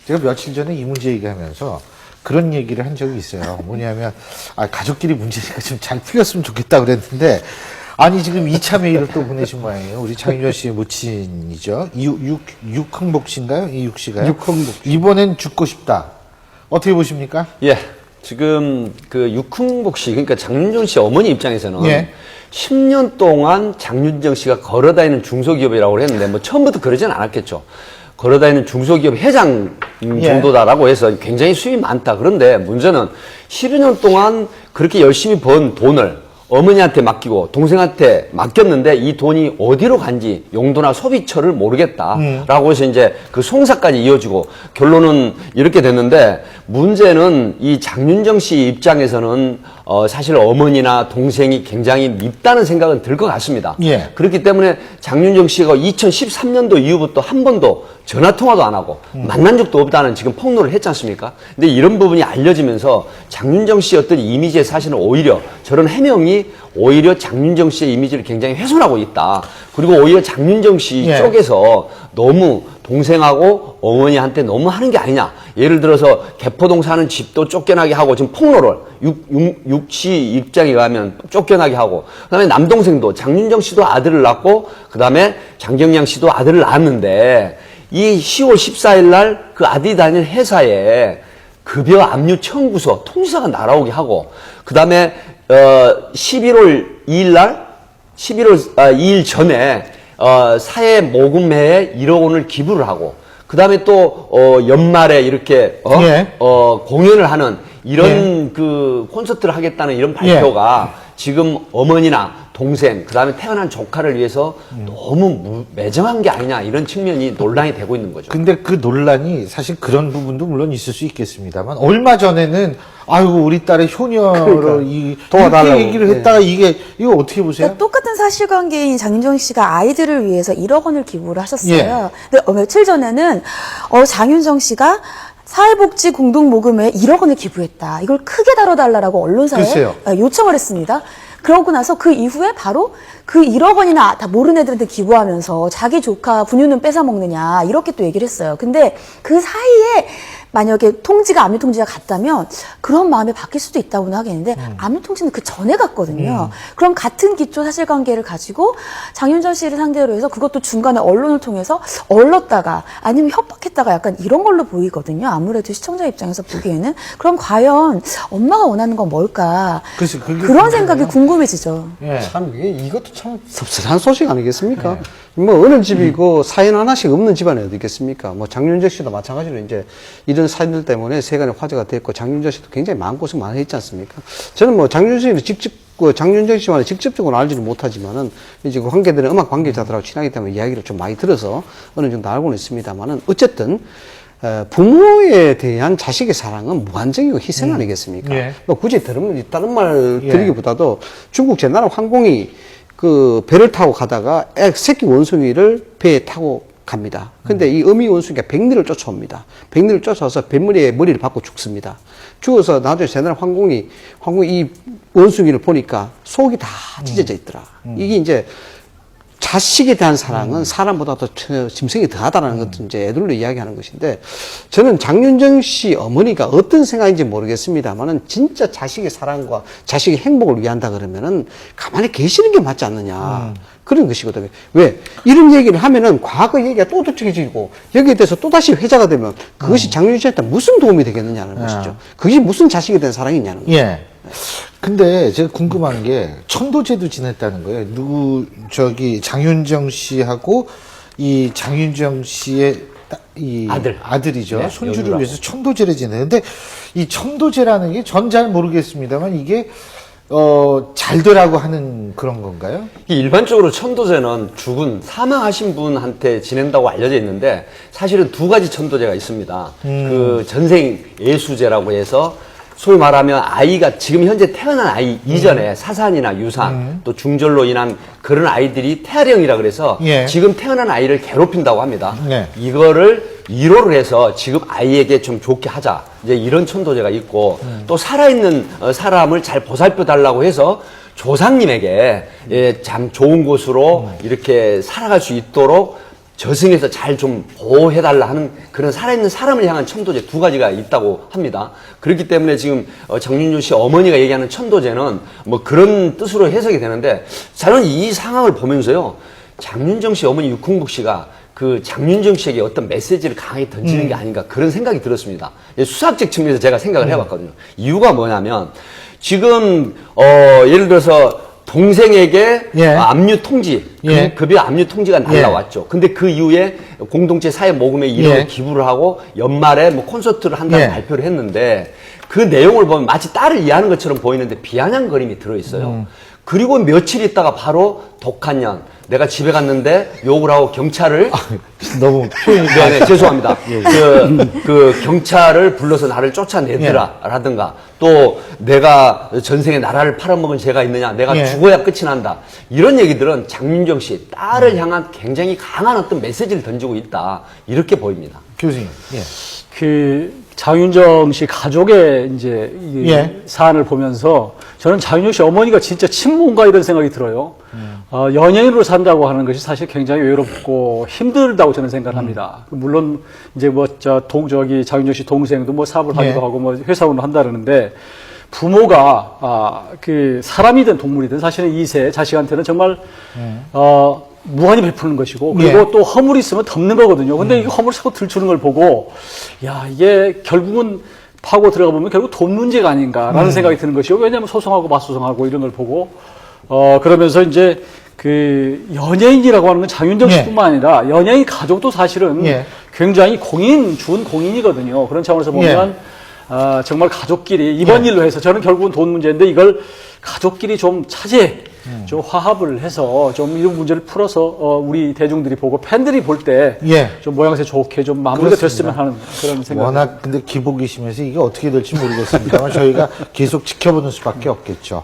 제가 며칠 전에 이 문제 얘기하면서 그런 얘기를 한 적이 있어요. 뭐냐면, 가족끼리 문제니까 좀 잘 풀렸으면 좋겠다 그랬는데, 아니, 지금 2차 메일을 또 보내신 모양이에요. 우리 장윤정 씨의 모친이죠. 육흥복 씨인가요? 이육 씨가요? 육흥복. 이번엔 죽고 싶다. 어떻게 보십니까? 예. 지금 그 육흥복 씨, 그러니까 장윤정 씨 어머니 입장에서는 예. 10년 동안 장윤정 씨가 걸어다니는 중소기업이라고 했는데 뭐 처음부터 그러진 않았겠죠. 걸어다니는 중소기업 회장 정도다라고 해서 굉장히 수입이 많다. 그런데 문제는 12년 동안 그렇게 열심히 번 돈을 어머니한테 맡기고 동생한테 맡겼는데 이 돈이 어디로 간지 용도나 소비처를 모르겠다라고 해서 이제 그 송사까지 이어지고 결론은 이렇게 됐는데 문제는 이 장윤정 씨 입장에서는 사실 어머니나 동생이 굉장히 밉다는 생각은 들 것 같습니다. 예. 그렇기 때문에 장윤정 씨가 2013년도 이후부터 한 번도 전화 통화도 안 하고 만난 적도 없다는 지금 폭로를 했지 않습니까? 근데 이런 부분이 알려지면서 장윤정 씨의 어떤 이미지에 사실은 오히려 저런 해명이 오히려 장윤정 씨의 이미지를 굉장히 훼손하고 있다. 그리고 오히려 장윤정 씨 예. 쪽에서 너무 동생하고 어머니한테 너무 하는 게 아니냐. 예를 들어서 개포동 사는 집도 쫓겨나게 하고 지금 폭로를 육씨 입장에 가면 쫓겨나게 하고 그다음에 남동생도 장윤정 씨도 아들을 낳고 그다음에 장경량 씨도 아들을 낳았는데 이 10월 14일 날 그 아들이 다니는 회사에 급여 압류 청구서 통지서가 날아오게 하고 그다음에 11월 2일 날 11월 2일 전에 사회 모금회에 1억 원을 기부를 하고 그다음에 또 연말에 이렇게 예. 공연을 하는 이런 그 콘서트를 하겠다는 이런 발표가 지금 어머니나 동생 그다음에 태어난 조카를 위해서 너무 매정한 게 아니냐 이런 측면이 논란이 되고 있는 거죠. 근데 그 논란이 사실 그런 부분도 물론 있을 수 있겠습니다만 얼마 전에는 아이고 우리 딸의 효녀를 도와달라고. 이렇게 얘기를 했다가 이거 어떻게 보세요? 그러니까 똑같은 사실관계인 장윤정 씨가 아이들을 위해서 1억 원을 기부를 하셨어요. 예. 근데 며칠 전에는 장윤정 씨가 사회복지 공동모금에 1억 원을 기부했다. 이걸 크게 다뤄달라고 언론사에 글쎄요. 요청을 했습니다. 그러고 나서 그 이후에 바로 그 1억 원이나 다 모르는 애들한테 기부하면서 자기 조카 분유는 뺏어 먹느냐 이렇게 또 얘기를 했어요. 근데 그 사이에 만약에 통지가 압류 통지가 갔다면 그런 마음이 바뀔 수도 있다고는 하겠는데 압류 통지는 그 전에 갔거든요. 그럼 같은 기초 사실관계를 가지고 장윤정 씨를 상대로 해서 그것도 중간에 언론을 통해서 얼렀다가 아니면 협박했다가 약간 이런 걸로 보이거든요. 아무래도 시청자 입장에서 보기에는 그럼 과연 엄마가 원하는 건 뭘까? 글쎄, 그게 그런 생각이 궁금해지죠. 예. 참 이것도 참 섭섭한 소식 아니겠습니까? 뭐 어느 집이 그 사연 하나씩 없는 집안이 어디 있겠습니까? 뭐 장윤정 씨도 마찬가지로 이제 이런 사연들 때문에 세간에 화제가 됐고 장윤정 씨도 굉장히 마음고생 많이 했지 않습니까? 저는 뭐 장윤정 씨는 장윤정 씨와는 직접적으로 알지는 못하지만은 이제 그 관계들은 음악 관계자들하고 친하기 때문에 이야기를 좀 많이 들어서 어느 정도 알고는 있습니다만은 어쨌든 부모에 대한 자식의 사랑은 무한정이고 희생 아니겠습니까? 예. 뭐 굳이 다른 말 드리기보다도 중국 제나라 황공이 그 배를 타고 가다가 새끼 원숭이를 배에 타고 갑니다. 근데 이 어미 원숭이가 백리를 쫓아옵니다. 백리를 쫓아와서 뱃머리에 머리를 박고 죽습니다. 죽어서 나중에 제나라 황공이 이 원숭이를 보니까 속이 다 찢어져 있더라. 이게 이제 자식에 대한 사랑은 사람보다 더 짐승이 더하다는 것도 이제 애들로 이야기하는 것인데 저는 장윤정 씨 어머니가 어떤 생각인지 모르겠습니다만은 진짜 자식의 사랑과 자식의 행복을 위한다 그러면은 가만히 계시는 게 맞지 않느냐. 그런 것이거든요. 왜? 이런 얘기를 하면은 과거 얘기가 또 도착해지고 여기에 대해서 또다시 회자가 되면 그것이 장윤정 씨한테 무슨 도움이 되겠느냐는 것이죠. 그게 무슨 자식에 대한 사랑이냐는 거죠. 예. 근데 제가 궁금한 게 천도제도 지냈다는 거예요. 장윤정 씨하고 이 장윤정 씨의 아들이죠. 네, 손주를 연우라고. 위해서 천도제를 지내는데 이 천도제라는 게 전 잘 모르겠습니다만 이게 잘 되라고 하는 그런 건가요? 일반적으로 천도제는 죽은 사망하신 분한테 지낸다고 알려져 있는데 사실은 두 가지 천도제가 있습니다. 그 전생 예수제라고 해서 소위 말하면 아이가 지금 현재 태어난 아이 이전에 사산이나 유산 또 중절로 인한 그런 아이들이 태아령이라 그래서 예. 지금 태어난 아이를 괴롭힌다고 합니다. 네. 이거를 위로를 해서 지금 아이에게 좀 좋게 하자. 이제 이런 천도제가 있고 또 살아있는 사람을 잘 보살펴 달라고 해서 조상님에게 참 좋은 곳으로 이렇게 살아갈 수 있도록 저승에서 잘 좀 보호해달라 하는 그런 살아있는 사람을 향한 천도제 두 가지가 있다고 합니다. 그렇기 때문에 지금 장윤정 씨 어머니가 얘기하는 천도제는 뭐 그런 뜻으로 해석이 되는데 저는 이 상황을 보면서요. 장윤정 씨 어머니 육흥복 씨가 그 장윤정 씨에게 어떤 메시지를 강하게 던지는 게 아닌가 그런 생각이 들었습니다. 수사학적 측면에서 제가 생각을 해봤거든요. 이유가 뭐냐면 지금 예를 들어서 동생에게 예. 압류 통지, 예. 급여 압류 통지가 날라왔죠. 근데 그 이후에 공동체 사회 모금에 이름을 예. 기부를 하고 연말에 뭐 콘서트를 한다는 예. 발표를 했는데 그 내용을 보면 마치 딸을 이해하는 것처럼 보이는데 비아냥거림이 들어있어요. 그리고 며칠 있다가 바로 독한 년, 내가 집에 갔는데 욕을 하고 경찰을 너무 표현이 네, 죄송합니다. 그 경찰을 불러서 나를 쫓아내더라라든가 또 내가 전생에 나라를 팔아먹은 죄가 있느냐, 내가 예. 죽어야 끝이 난다. 이런 얘기들은 장윤정 씨 딸을 향한 굉장히 강한 어떤 메시지를 던지고 있다. 이렇게 보입니다. 교수님. 예. 그 장윤정 씨 가족의 이제 이 예. 사안을 보면서 저는 장윤정 씨 어머니가 진짜 친모인가 이런 생각이 들어요. 연예인으로 산다고 하는 것이 사실 굉장히 외롭고 힘들다고 저는 생각합니다. 물론 이제 장윤정 씨 동생도 뭐 사업을 하기도 예. 하고 뭐 회사원을 한다 그러는데 부모가 그 사람이든 동물이든 사실은 이세 자식한테는 정말 무한히 베푸는 것이고 그리고 예. 또 허물이 있으면 덮는 거거든요. 근데 이 허물 자꾸 들추는 걸 보고 야 이게 결국은 파고 들어가 보면 결국 돈 문제가 아닌가라는 생각이 드는 것이요. 왜냐하면 소송하고 맞소송하고 이런 걸 보고 그러면서 이제 그 연예인이라고 하는 건 장윤정 예. 씨뿐만 아니라 연예인 가족도 사실은 예. 굉장히 준 공인이거든요. 그런 차원에서 보면 정말 가족끼리 이번 일로 해서 저는 결국은 돈 문제인데 이걸 가족끼리 좀 차제 좀 화합을 해서 좀 이런 문제를 풀어서 우리 대중들이 보고 팬들이 볼 때 좀 예. 모양새 좋게 좀 마무리가 그렇습니다. 됐으면 하는 그런 생각. 워낙 근데 기복이시면서 이게 어떻게 될지 모르겠습니다만 저희가 계속 지켜보는 수밖에 없겠죠.